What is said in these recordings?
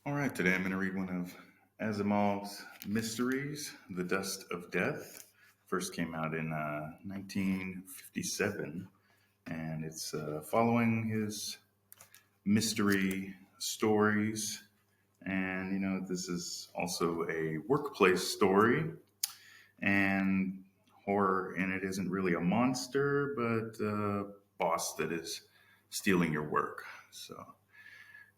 All right, today I'm going to read one of Asimov's mysteries, The Dust of Death. First came out in 1957, and it's following his mystery stories. And, this is also a workplace story, and horror in it isn't really a monster, but a boss that is stealing your work. So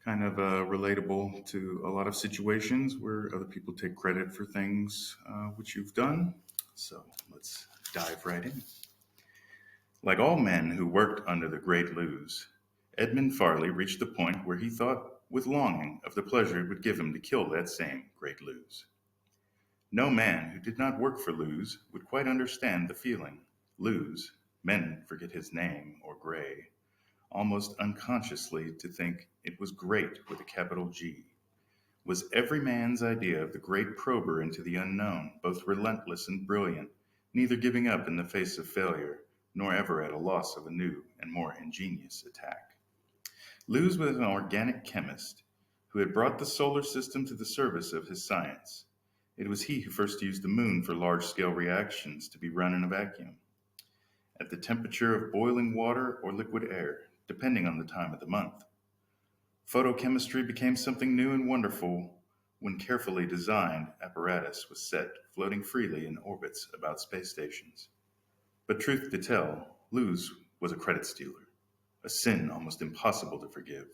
kind of relatable to a lot of situations where other people take credit for things which you've done. So let's dive right in. Like all men who worked under the Great Luz, Edmund Farley reached the point where he thought with longing of the pleasure it would give him to kill that same Great Luz. No man who did not work for Luz would quite understand the feeling. Luz, men forget his name or Gray, almost unconsciously to think it was great with a capital G, was every man's idea of the great prober into the unknown, both relentless and brilliant, neither giving up in the face of failure, nor ever at a loss of a new and more ingenious attack. Lewes was an organic chemist who had brought the solar system to the service of his science. It was he who first used the moon for large scale reactions to be run in a vacuum, at the temperature of boiling water or liquid air, depending on the time of the month. Photochemistry became something new and wonderful when carefully designed apparatus was set floating freely in orbits about space stations. But truth to tell, Luz was a credit stealer, a sin almost impossible to forgive.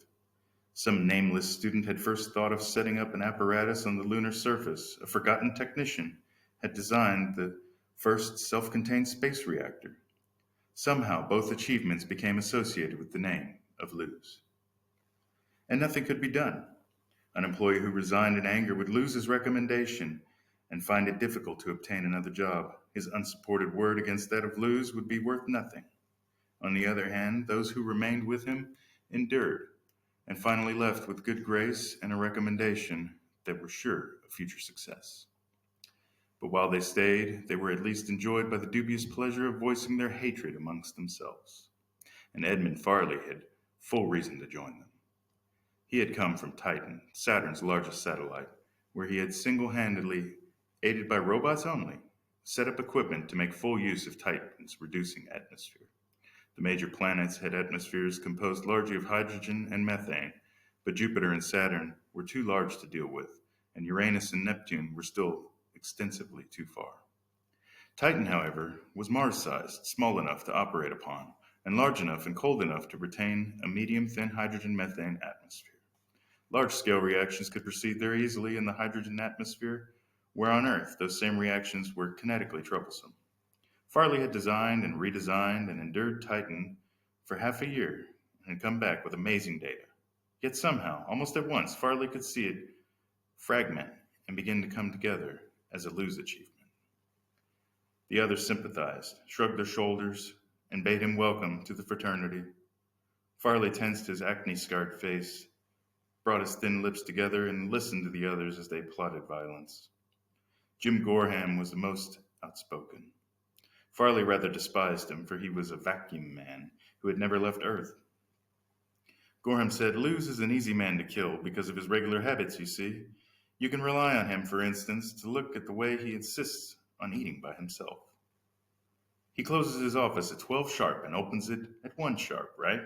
Some nameless student had first thought of setting up an apparatus on the lunar surface. A forgotten technician had designed the first self contained space reactor. Somehow, both achievements became associated with the name of Luz. And nothing could be done. An employee who resigned in anger would lose his recommendation and find it difficult to obtain another job. His unsupported word against that of Luz would be worth nothing. On the other hand, those who remained with him endured and finally left with good grace and a recommendation that were sure of future success. But while they stayed, they were at least enjoyed by the dubious pleasure of voicing their hatred amongst themselves. And Edmund Farley had full reason to join them. He had come from Titan, Saturn's largest satellite, where he had single handedly, aided by robots only, set up equipment to make full use of Titan's reducing atmosphere. The major planets had atmospheres composed largely of hydrogen and methane, but Jupiter and Saturn were too large to deal with, and Uranus and Neptune were still extensively too far. Titan, however, was Mars sized, small enough to operate upon, and large enough and cold enough to retain a medium thin hydrogen methane atmosphere. Large scale reactions could proceed there easily in the hydrogen atmosphere, where on Earth those same reactions were kinetically troublesome. Farley had designed and redesigned and endured Titan for half a year and had come back with amazing data. Yet somehow, almost at once, Farley could see it fragment and begin to come together as a Luz achievement. The others sympathized, shrugged their shoulders, and bade him welcome to the fraternity. Farley tensed his acne scarred face, brought his thin lips together, and listened to the others as they plotted violence. Jim Gorham was the most outspoken. Farley rather despised him, for he was a vacuum man who had never left Earth. Gorham said, Luz is an easy man to kill because of his regular habits, you see. You can rely on him, for instance, to look at the way he insists on eating by himself. He closes his office at 12 sharp and opens it at 1 sharp, right?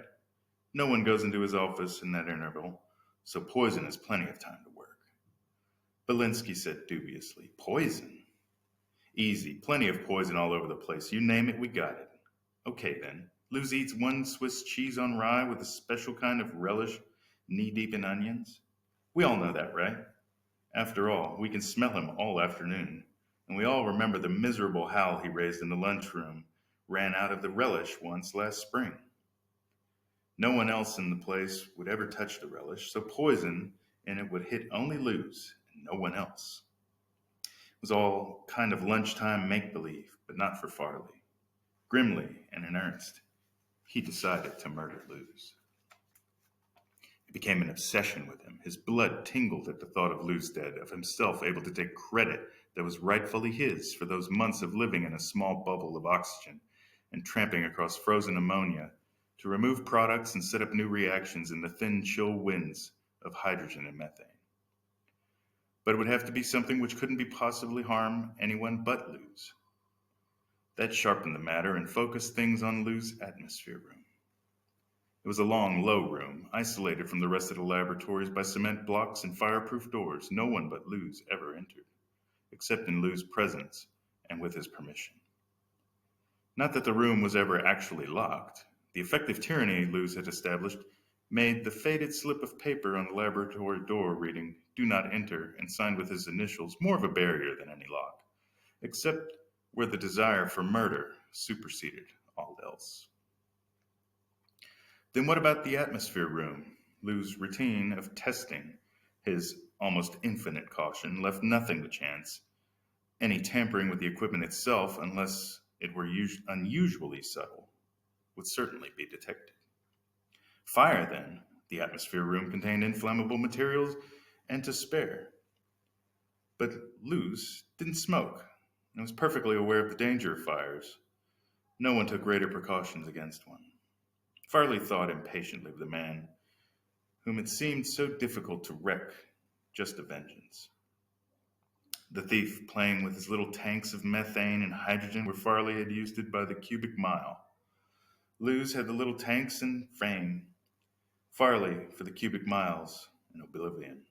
No one goes into his office in that interval, so Poison has plenty of time to work. Belinsky said dubiously, Poison? Easy, plenty of poison all over the place. You name it, we got it. Okay then, Luz eats 1 Swiss cheese on rye with a special kind of relish knee-deep in onions. We all know that, right? After all, we can smell him all afternoon, and we all remember the miserable howl he raised in the lunchroom, ran out of the relish once last spring. No one else in the place would ever touch the relish, so poison in it would hit only Luz and no one else. It was all kind of lunchtime make-believe, but not for Farley. Grimly and in earnest, he decided to murder Luz. It became an obsession with him. His blood tingled at the thought of Luz dead, of himself able to take credit that was rightfully his for those months of living in a small bubble of oxygen and tramping across frozen ammonia to remove products and set up new reactions in the thin, chill winds of hydrogen and methane. but it would have to be something which couldn't be possibly harm anyone but Lou's. That sharpened the matter and focused things on Lou's atmosphere room. It was a long, low room, isolated from the rest of the laboratories by cement blocks and fireproof doors. No one but Lou's ever entered, except in Lou's presence and with his permission. Not that the room was ever actually locked. The effective tyranny Lou's had established made the faded slip of paper on the laboratory door reading, "Do not enter," and signed with his initials more of a barrier than any lock, except where the desire for murder superseded all else. Then what about the atmosphere room? Lou's routine of testing his almost infinite caution left nothing to chance. Any tampering with the equipment itself, unless it were unusually subtle, would certainly be detected. Fire, then. The atmosphere room contained inflammable materials and to spare. But Lou's didn't smoke and was perfectly aware of the danger of fires. No one took greater precautions against one. Farley thought impatiently of the man whom it seemed so difficult to wreck just a vengeance. The thief playing with his little tanks of methane and hydrogen where Farley had used it by the cubic mile. Lou's had the little tanks and fame. Farley for the cubic miles in oblivion.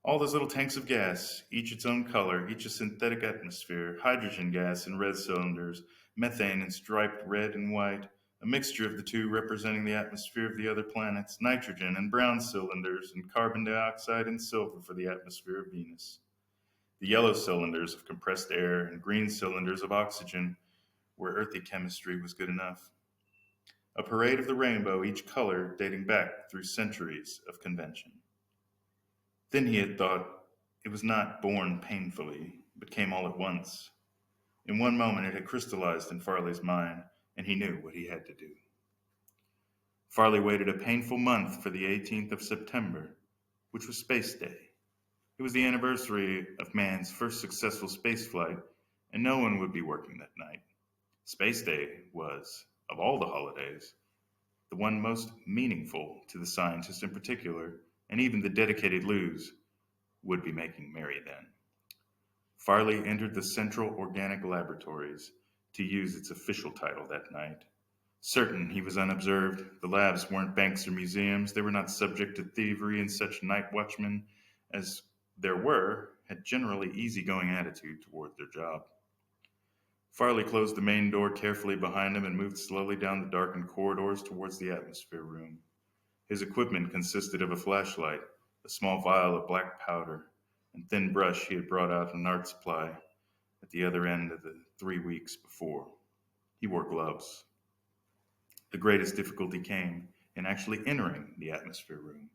All those little tanks of gas, each its own color, each a synthetic atmosphere, hydrogen gas in red cylinders, methane in striped red and white, a mixture of the two representing the atmosphere of the other planets, nitrogen in brown cylinders, and carbon dioxide in silver for the atmosphere of Venus. The yellow cylinders of compressed air and green cylinders of oxygen where earthy chemistry was good enough. A parade of the rainbow, each color dating back through centuries of convention. Then he had thought it was not born painfully, but came all at once. In one moment it had crystallized in Farley's mind, and he knew what he had to do. Farley waited a painful month for the 18th of September, which was Space Day. It was the anniversary of man's first successful spaceflight, and no one would be working that night. Space Day was, of all the holidays, the one most meaningful to the scientists in particular, and even the dedicated Lou's would be making merry then. Farley entered the Central Organic Laboratories, to use its official title that night. Certain he was unobserved, the labs weren't banks or museums, they were not subject to thievery, and such night watchmen as there were had generally easygoing attitude toward their job. Farley closed the main door carefully behind him and moved slowly down the darkened corridors towards the atmosphere room. His equipment consisted of a flashlight, a small vial of black powder, and thin brush he had brought out an art supply at the other end of the 3 weeks before. He wore gloves. The greatest difficulty came in actually entering the atmosphere room.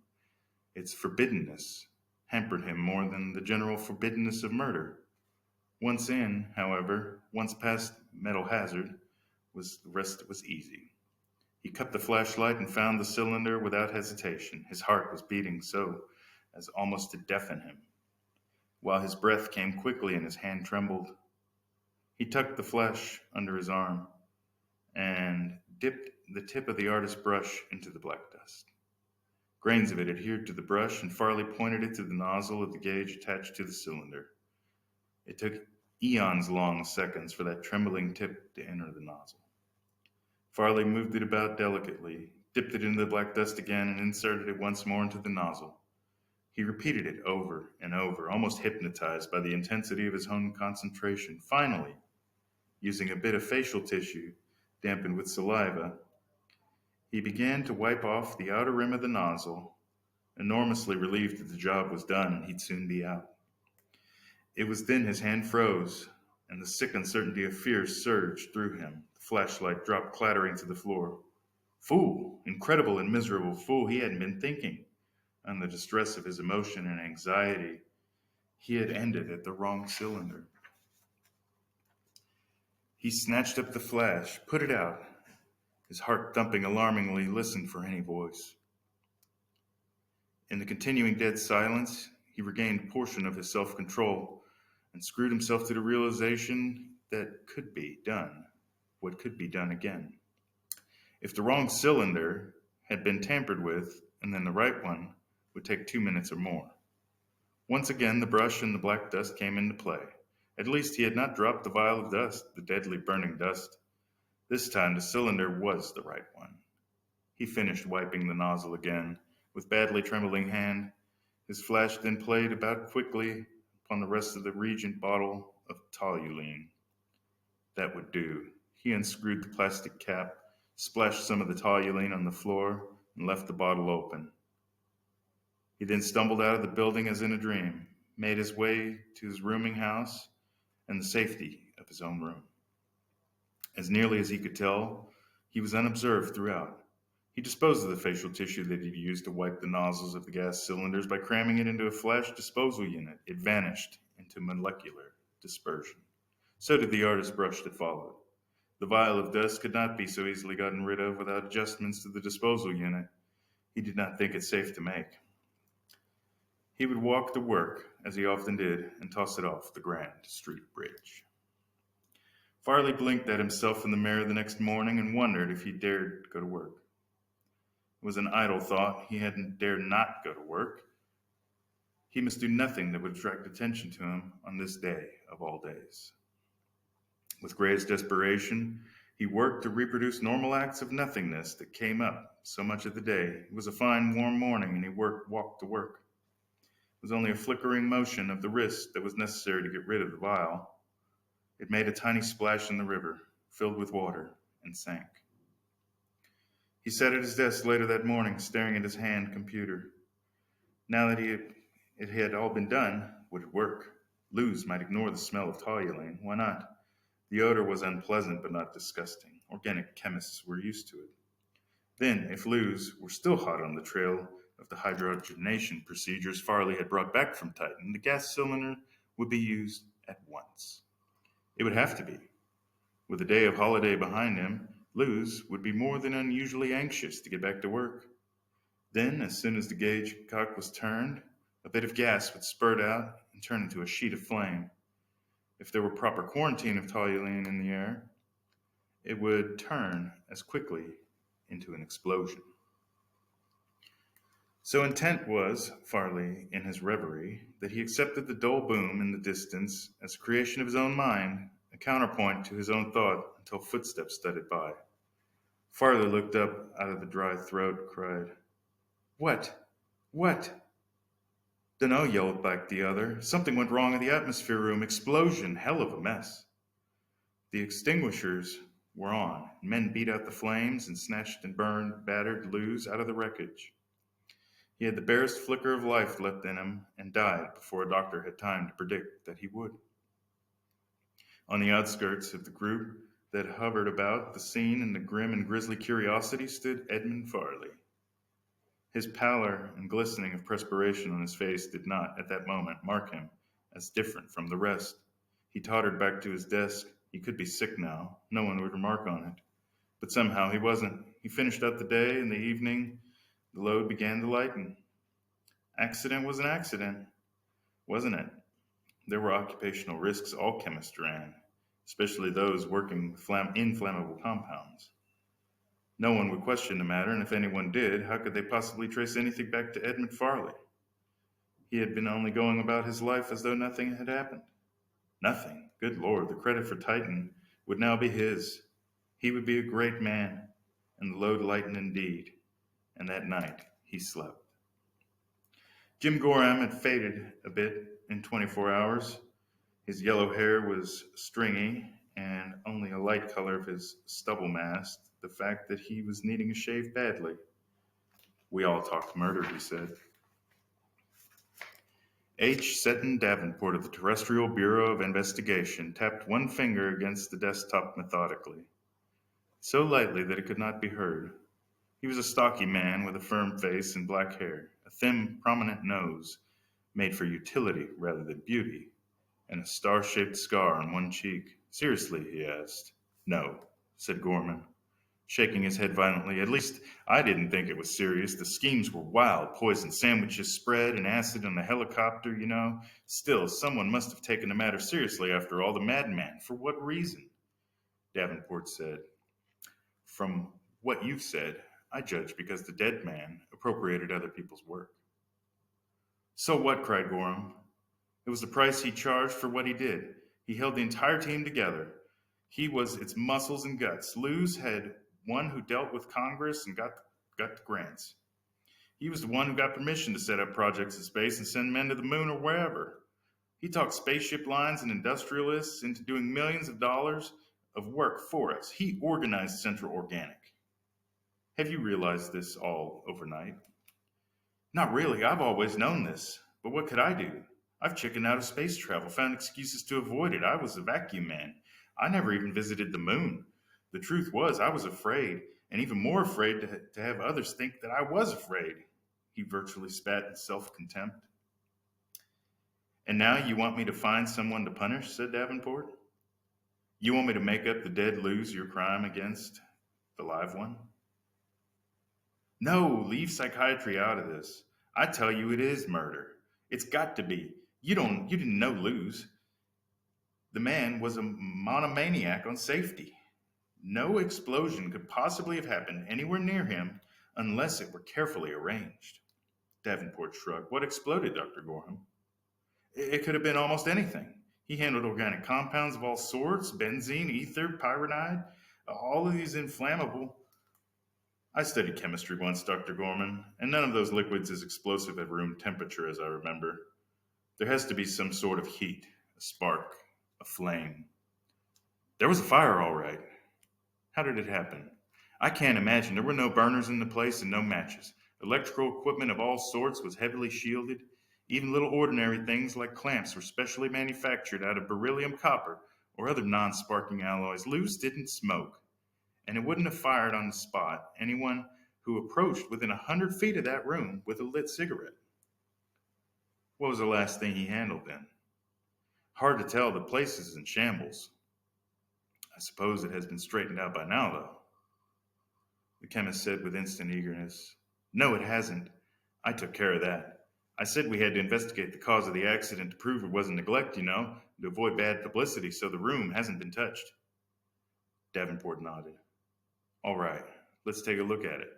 Its forbiddenness hampered him more than the general forbiddenness of murder. Once in, however, once past metal hazard, the rest was easy. He cut the flashlight and found the cylinder without hesitation. His heart was beating so as almost to deafen him, while his breath came quickly and his hand trembled. He tucked the flash under his arm and dipped the tip of the artist's brush into the black dust. Grains of it adhered to the brush, and Farley pointed it to the nozzle of the gauge attached to the cylinder. It took eons-long seconds for that trembling tip to enter the nozzle. Farley moved it about delicately, dipped it into the black dust again, and inserted it once more into the nozzle. He repeated it over and over, almost hypnotized by the intensity of his own concentration. Finally, using a bit of facial tissue dampened with saliva, he began to wipe off the outer rim of the nozzle, enormously relieved that the job was done and he'd soon be out. It was then his hand froze, and the sick uncertainty of fear surged through him. The flashlight dropped clattering to the floor. Fool, incredible and miserable fool, he hadn't been thinking. On the distress of his emotion and anxiety, he had ended at the wrong cylinder. He snatched up the flash, put it out, his heart thumping alarmingly, listened for any voice. In the continuing dead silence, he regained a portion of his self-control and screwed himself to the realization that could be done, what could be done again. If the wrong cylinder had been tampered with, and then the right one, would take 2 minutes or more. Once again, the brush and the black dust came into play. At least he had not dropped the vial of dust, the deadly burning dust. This time the cylinder was the right one. He finished wiping the nozzle again, with badly trembling hand. His flash then played about quickly upon the rest of the Regent bottle of toluene. That would do. He unscrewed the plastic cap, splashed some of the toluene on the floor, and left the bottle open. He then stumbled out of the building as in a dream, made his way to his rooming house and the safety of his own room. As nearly as he could tell, he was unobserved throughout. He disposed of the facial tissue that he'd used to wipe the nozzles of the gas cylinders by cramming it into a flash disposal unit. It vanished into molecular dispersion. So did the artist's brush that followed. The vial of dust could not be so easily gotten rid of without adjustments to the disposal unit. He did not think it safe to make. He would walk to work, as he often did, and toss it off the Grand Street Bridge. Farley blinked at himself in the mirror the next morning and wondered if he dared go to work. It was an idle thought. He hadn't dared not go to work. He must do nothing that would attract attention to him on this day of all days. With greatest desperation, he worked to reproduce normal acts of nothingness that came up so much of the day. It was a fine, warm morning, and he walked to work. It was only a flickering motion of the wrist that was necessary to get rid of the vial. It made a tiny splash in the river, filled with water, and sank. He sat at his desk later that morning, staring at his hand computer. Now that it had all been done, would it work? Luz might ignore the smell of toluene. Why not? The odor was unpleasant but not disgusting. Organic chemists were used to it. Then, if Luz were still hot on the trail of the hydrogenation procedures Farley had brought back from Titan, the gas cylinder would be used at once. It would have to be. With a day of holiday behind him, Luz would be more than unusually anxious to get back to work. Then, as soon as the gauge cock was turned, a bit of gas would spurt out and turn into a sheet of flame. If there were proper quarantine of toluene in the air, it would turn as quickly into an explosion. So intent was Farley in his reverie that he accepted the dull boom in the distance as a creation of his own mind, a counterpoint to his own thought, until footsteps thudded by. Farley looked up out of the dry throat, cried, "What? What?" "Dunno," yelled back the other. "Something went wrong in the atmosphere room. Explosion. Hell of a mess." The extinguishers were on. Men beat out the flames and snatched and burned battered Luz out of the wreckage. He had the barest flicker of life left in him and died before a doctor had time to predict that he would. On the outskirts of the group that hovered about the scene in the grim and grisly curiosity stood Edmund Farley. His pallor and glistening of perspiration on his face did not, at that moment, mark him as different from the rest. He tottered back to his desk. He could be sick now. No one would remark on it. But somehow he wasn't. He finished up the day. In the evening, the load began to lighten. Accident was an accident, wasn't it? There were occupational risks all chemists ran, especially those working with inflammable compounds. No one would question the matter, and if anyone did, how could they possibly trace anything back to Edmund Farley? He had been only going about his life as though nothing had happened. Nothing. Good Lord, the credit for Titan would now be his. He would be a great man, and the load lightened indeed. And that night he slept. Jim Gorham had faded a bit in 24 hours. His yellow hair was stringy, and only a light color of his stubble masked the fact that he was needing a shave badly. "We all talked murder," he said. H. Seton Davenport of the Terrestrial Bureau of Investigation tapped one finger against the desktop methodically, so lightly that it could not be heard. He was a stocky man with a firm face and black hair, a thin, prominent nose made for utility rather than beauty, and a star-shaped scar on one cheek. "Seriously?" he asked. "No," said Gorman, shaking his head violently. "At least I didn't think it was serious. The schemes were wild. Poison sandwiches spread and acid on the helicopter, you know. Still, someone must have taken the matter seriously after all. The madman. For what reason?" Davenport said, "From what you've said, I judge because the dead man appropriated other people's work." So what? Cried Gorham. It was the price he charged for what he did. He held the entire team together. He was its muscles and guts. Lewis had one who dealt with Congress and got the grants. He was the one who got permission to set up projects in space and send men to the moon or wherever. He talked spaceship lines and industrialists into doing millions of dollars of work for us. He organized Central Organic. Have you realized this all overnight? Not really. I've always known this. But what could I do? I've chickened out of space travel, found excuses to avoid it. I was a vacuum man. I never even visited the moon. The truth was, I was afraid, and even more afraid to have others think that I was afraid. He virtually spat in self contempt. And now you want me to find someone to punish, said Davenport. You want me to make up the dead lose your crime against the live one? No, leave psychiatry out of this. I tell you it is murder. It's got to be. You didn't know Luz. The man was a monomaniac on safety. No explosion could possibly have happened anywhere near him unless it were carefully arranged. Davenport shrugged. What exploded, Dr. Gorham? It could have been almost anything. He handled organic compounds of all sorts, benzene, ether, pyridine, all of these inflammable. I studied chemistry once, Dr. Gorman, and none of those liquids is explosive at room temperature, as I remember. There has to be some sort of heat, a spark, a flame. There was a fire, all right. How did it happen? I can't imagine. There were no burners in the place and no matches. Electrical equipment of all sorts was heavily shielded. Even little ordinary things like clamps were specially manufactured out of beryllium copper or other non sparking alloys. Luz didn't smoke, and it wouldn't have fired on the spot anyone who approached within 100 feet of that room with a lit cigarette. What was the last thing he handled then? Hard to tell. The place is in shambles. I suppose it has been straightened out by now, though. The chemist said with instant eagerness. No, it hasn't. I took care of that. I said we had to investigate the cause of the accident to prove it wasn't neglect, to avoid bad publicity, so the room hasn't been touched. Davenport nodded. All right, let's take a look at it.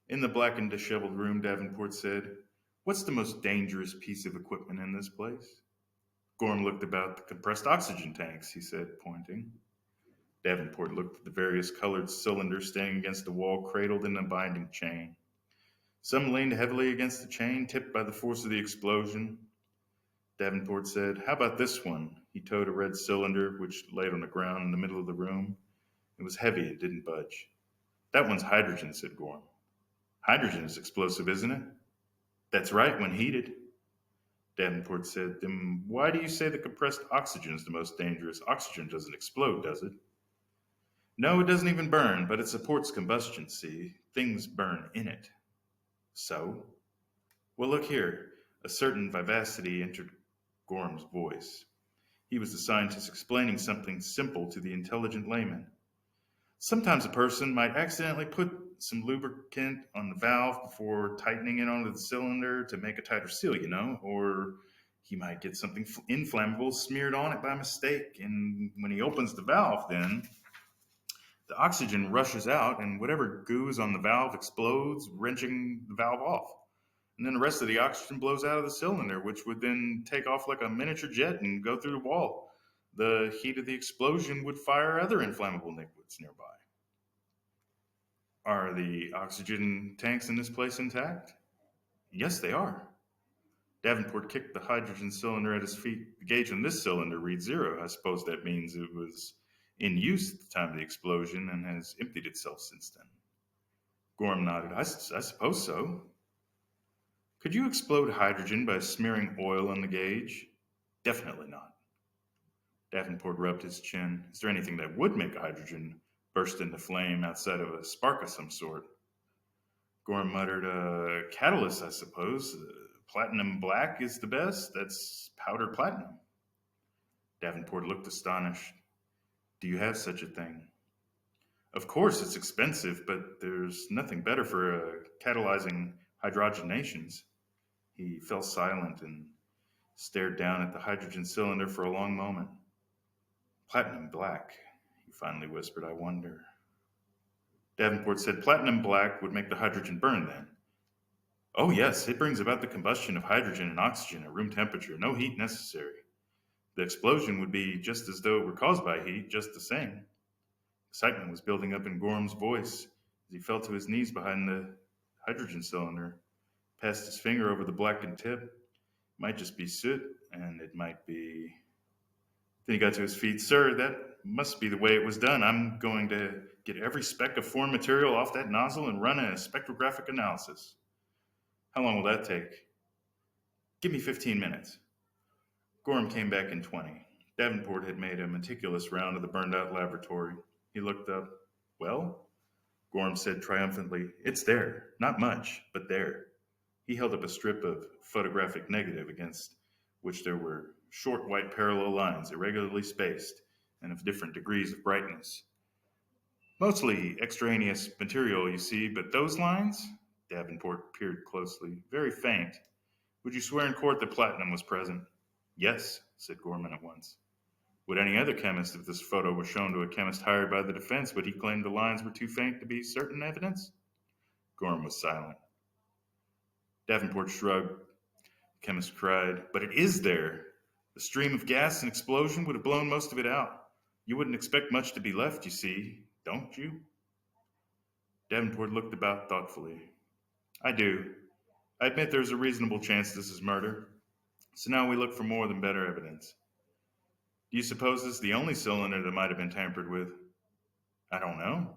In the blackened, disheveled room, Davenport said, What's the most dangerous piece of equipment in this place? Gorham looked about the compressed oxygen tanks, he said, pointing. Davenport looked at the various colored cylinders standing against the wall, cradled in a binding chain. Some leaned heavily against the chain, tipped by the force of the explosion. Davenport said, How about this one? He towed a red cylinder, which lay on the ground in the middle of the room. It was heavy and didn't budge. That one's hydrogen, said Gorham. Hydrogen is explosive, isn't it? That's right, when heated. Davenport said, Then why do you say the compressed oxygen is the most dangerous? Oxygen doesn't explode, does it? No, it doesn't even burn, but it supports combustion, see? Things burn in it. So? Well, look here. A certain vivacity entered Gorham's voice. He was the scientist explaining something simple to the intelligent layman. Sometimes a person might accidentally put some lubricant on the valve before tightening it onto the cylinder to make a tighter seal, or he might get something inflammable smeared on it by mistake. And when he opens the valve, then the oxygen rushes out and whatever goo is on the valve explodes, wrenching the valve off. And then the rest of the oxygen blows out of the cylinder, which would then take off like a miniature jet and go through the wall. The heat of the explosion would fire other inflammable liquids nearby. Are the oxygen tanks in this place intact? Yes, they are. Davenport kicked the hydrogen cylinder at his feet. The gauge on this cylinder reads 0. I suppose that means it was in use at the time of the explosion and has emptied itself since then. Gorham nodded. I suppose so. Could you explode hydrogen by smearing oil on the gauge? Definitely not. Davenport rubbed his chin. Is there anything that would make hydrogen burst into flame outside of a spark of some sort? Gorham muttered, catalyst, I suppose. Platinum black is the best. That's powdered platinum. Davenport looked astonished. Do you have such a thing? Of course, it's expensive, but there's nothing better for catalyzing hydrogenations. He fell silent and stared down at the hydrogen cylinder for a long moment. Platinum black, he finally whispered, I wonder. Davenport said platinum black would make the hydrogen burn then. Oh, yes, it brings about the combustion of hydrogen and oxygen at room temperature, no heat necessary. The explosion would be just as though it were caused by heat, just the same. Excitement was building up in Gorham's voice as he fell to his knees behind the hydrogen cylinder, passed his finger over the blackened tip. It might just be soot, and it might be. Then he got to his feet. Sir, that must be the way it was done. I'm going to get every speck of foreign material off that nozzle and run a spectrographic analysis. How long will that take? Give me 15 minutes. Gorham came back in 20. Davenport had made a meticulous round of the burned out laboratory. He looked up. Well? Gorham said triumphantly, It's there. Not much, but there. He held up a strip of photographic negative against which there were short white parallel lines, irregularly spaced and of different degrees of brightness. Mostly extraneous material, you see, but those lines? Davenport peered closely. Very faint. Would you swear in court that platinum was present? Yes, said Gorman at once. Would any other chemist, if this photo were shown to a chemist hired by the defense, would he claim the lines were too faint to be certain evidence? Gorham was silent. Davenport shrugged. The chemist cried, But it is there! The stream of gas and explosion would have blown most of it out. You wouldn't expect much to be left, you see, don't you? Davenport looked about thoughtfully. I do. I admit there's a reasonable chance this is murder. So now we look for more than better evidence. Do you suppose this is the only cylinder that might have been tampered with? I don't know.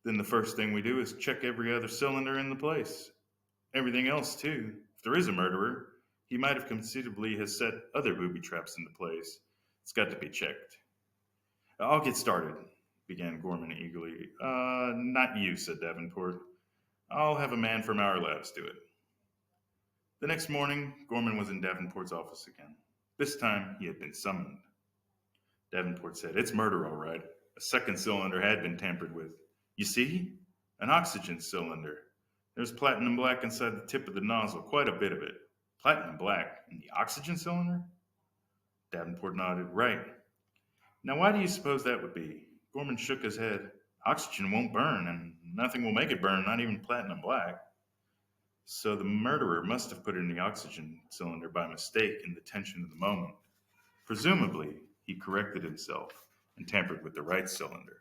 Then the first thing we do is check every other cylinder in the place. Everything else, too. If there is a murderer, he might have conceivably has set other booby traps into place. It's got to be checked. I'll get started, began Gorman eagerly. Not you, said Davenport. I'll have a man from our labs do it. The next morning, Gorman was in Davenport's office again. This time, he had been summoned. Davenport said, It's murder, all right. A second cylinder had been tampered with. You see? An oxygen cylinder. There's platinum black inside the tip of the nozzle, quite a bit of it. Platinum black in the oxygen cylinder? Davenport nodded. Right. Now, why do you suppose that would be? Gorman shook his head. Oxygen won't burn, and nothing will make it burn, not even platinum black. So the murderer must have put it in the oxygen cylinder by mistake in the tension of the moment. Presumably, he corrected himself and tampered with the right cylinder.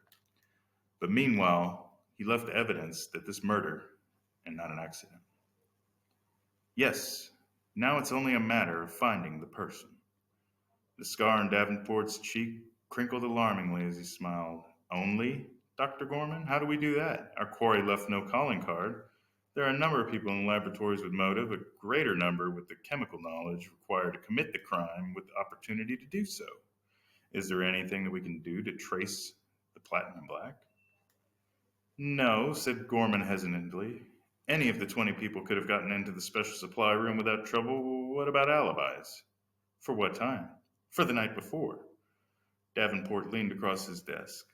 But meanwhile, he left evidence that this murder and not an accident. Yes, now it's only a matter of finding the person. The scar on Davenport's cheek crinkled alarmingly as he smiled. Only? Dr. Gorman? How do we do that? Our quarry left no calling card. There are a number of people in laboratories with motive, a greater number with the chemical knowledge required to commit the crime with the opportunity to do so. Is there anything that we can do to trace the platinum black? No, said Gorman hesitantly. Any of the 20 people could have gotten into the special supply room without trouble. What about alibis? For what time? For the night before. Davenport leaned across his desk.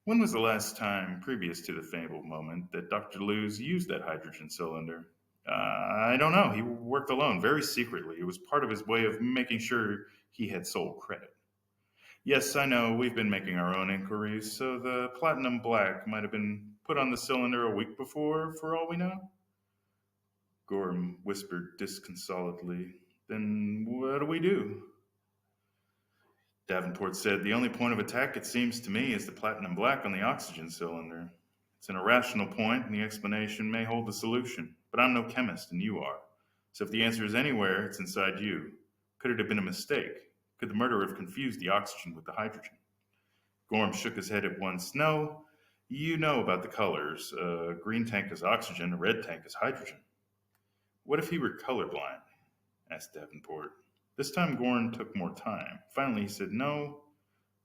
When was the last time, previous to the fabled moment, that Dr. Lewes used that hydrogen cylinder? I don't know. He worked alone, very secretly. It was part of his way of making sure he had sole credit. Yes, I know. We've been making our own inquiries, so the platinum black might have been put on the cylinder a week before, for all we know? Gorham whispered disconsolately. Then what do we do? Davenport said, The only point of attack, it seems to me, is the platinum black on the oxygen cylinder. It's an irrational point, and the explanation may hold the solution. But I'm no chemist, and you are. So if the answer is anywhere, it's inside you. Could it have been a mistake? Could the murderer have confused the oxygen with the hydrogen? Gorham shook his head at once. No, you know about the colors. A green tank is oxygen, a red tank is hydrogen. What if he were colorblind? Asked Davenport. This time Gorham took more time. Finally he said, No,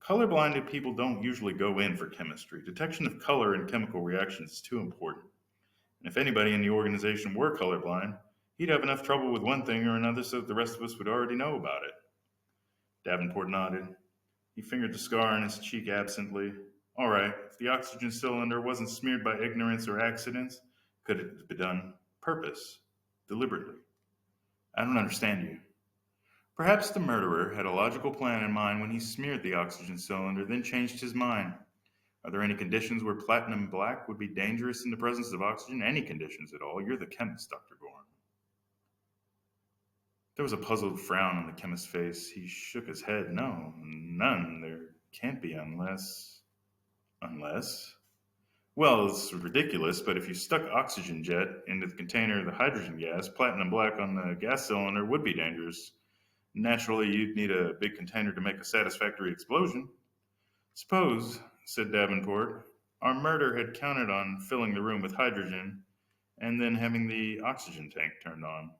colorblinded people don't usually go in for chemistry. Detection of color in chemical reactions is too important. And if anybody in the organization were colorblind, he'd have enough trouble with one thing or another so that the rest of us would already know about it. Davenport nodded. He fingered the scar on his cheek absently. All right, if the oxygen cylinder wasn't smeared by ignorance or accidents, could it have been done purpose, deliberately? I don't understand you. Perhaps the murderer had a logical plan in mind when he smeared the oxygen cylinder, then changed his mind. Are there any conditions where platinum black would be dangerous in the presence of oxygen? Any conditions at all? You're the chemist, Dr. Gorham. There was a puzzled frown on the chemist's face. He shook his head. No, none. There can't be unless. Unless? Well, it's ridiculous, but if you stuck oxygen jet into the container of the hydrogen gas, platinum black on the gas cylinder would be dangerous. Naturally, you'd need a big container to make a satisfactory explosion. Suppose, said Davenport, our murder had counted on filling the room with hydrogen and then having the oxygen tank turned on.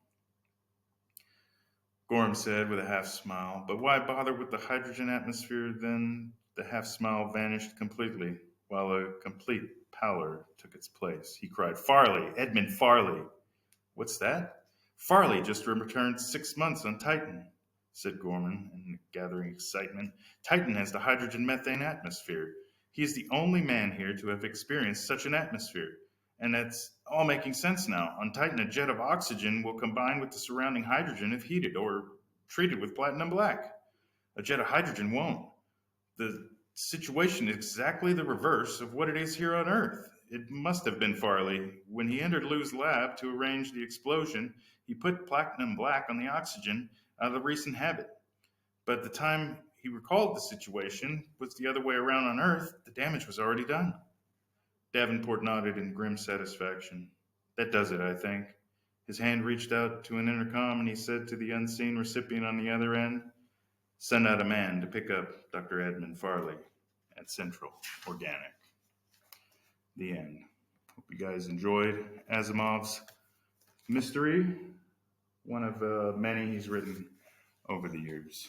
Gorham said with a half smile, but why bother with the hydrogen atmosphere then? The half smile vanished completely, while a complete pallor took its place. He cried, Farley, Edmund Farley. What's that? Farley just returned 6 months on Titan, said Gorman in gathering excitement. Titan has the hydrogen methane atmosphere. He is the only man here to have experienced such an atmosphere. And that's all making sense now. On Titan, a jet of oxygen will combine with the surrounding hydrogen if heated or treated with platinum black. A jet of hydrogen won't. The situation is exactly the reverse of what it is here on Earth. It must have been Farley. When he entered Lou's lab to arrange the explosion, he put platinum black on the oxygen out of recent habit. But the time he recalled the situation was the other way around on Earth. The damage was already done. Davenport nodded in grim satisfaction. That does it, I think. His hand reached out to an intercom and he said to the unseen recipient on the other end, send out a man to pick up Dr. Edmund Farley at Central Organic. The end. Hope you guys enjoyed Asimov's mystery, one of many he's written over the years.